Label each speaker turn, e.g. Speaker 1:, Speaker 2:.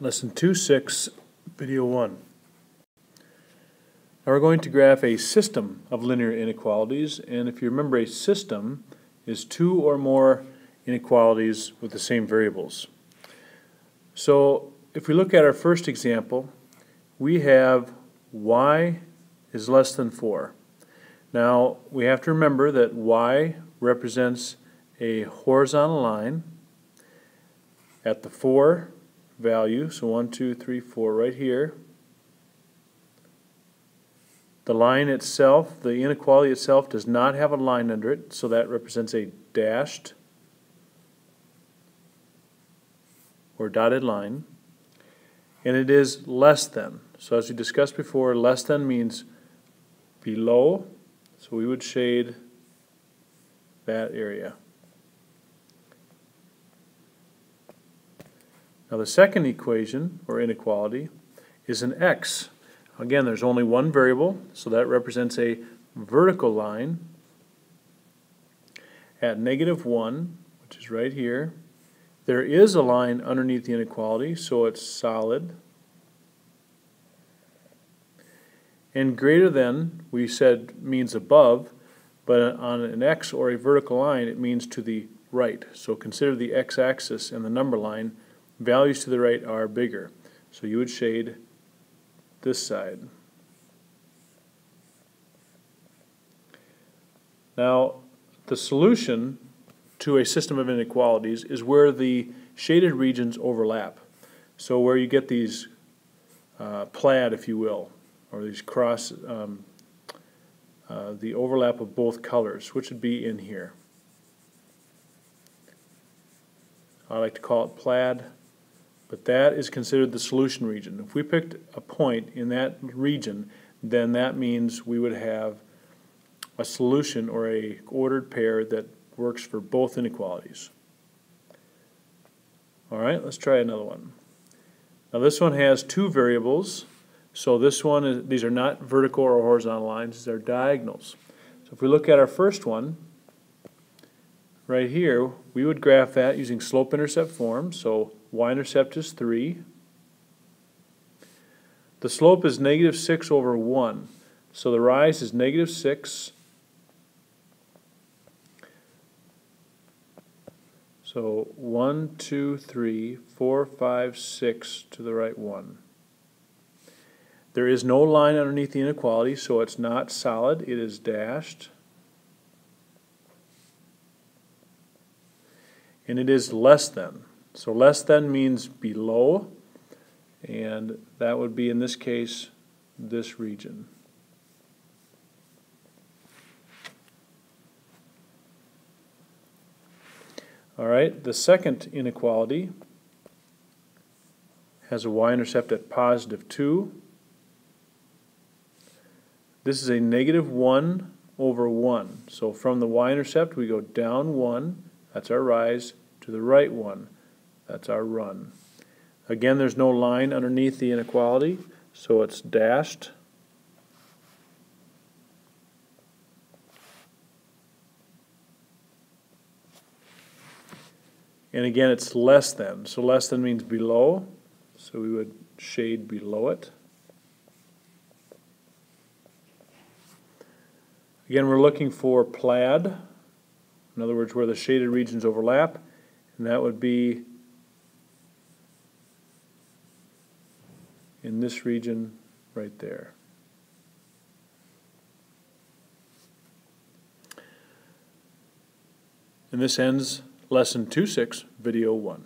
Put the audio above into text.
Speaker 1: Lesson 2.6, Video 1. Now we're going to graph a system of linear inequalities, and if you remember, a system is two or more inequalities with the same variables. So if we look at our first example, we have y is less than 4. Now we have to remember that y represents a horizontal line at the 4 value, so 1, 2, 3, 4 right here. The line itself, the inequality itself, does not have a line under it, so that represents a dashed or dotted line. And it is less than. So as we discussed before, less than means below, so we would shade that area. Now the second equation, or inequality, is an x. Again, there's only one variable, so that represents a vertical line at -1, which is right here. There is a line underneath the inequality, so it's solid. And greater than, we said, means above, but on an x or a vertical line, it means to the right. So consider the x-axis and the number line. Values to the right are bigger. So you would shade this side. Now, the solution to a system of inequalities is where the shaded regions overlap. So where you get these plaid, if you will, or these cross, the overlap of both colors, which would be in here. I like to call it plaid, but that is considered the solution region. If we picked a point in that region, then that means we would have a solution or a ordered pair that works for both inequalities. Alright, let's try another one. Now this one has two variables, so this one is, these are not vertical or horizontal lines, these are diagonals. So if we look at our first one, right here, we would graph that using slope-intercept form, so y-intercept is 3. The slope is -6 over 1, so the rise is -6. So 1, 2, 3, 4, 5, 6 to the right 1. There is no line underneath the inequality, so it's not solid, it is dashed. And it is less than. So less than means below, and that would be, in this case, this region. Alright, the second inequality has a y-intercept at +2. This is a -1 over 1. So from the y-intercept we go down 1, that's our rise, to the right 1, that's our run. Again, there's no line underneath the inequality, so it's dashed. And again, it's less than. So less than means below, so we would shade below it. Again, we're looking for plaid, in other words, where the shaded regions overlap, and that would be in this region right there. And this ends Lesson 2.6, Video 1.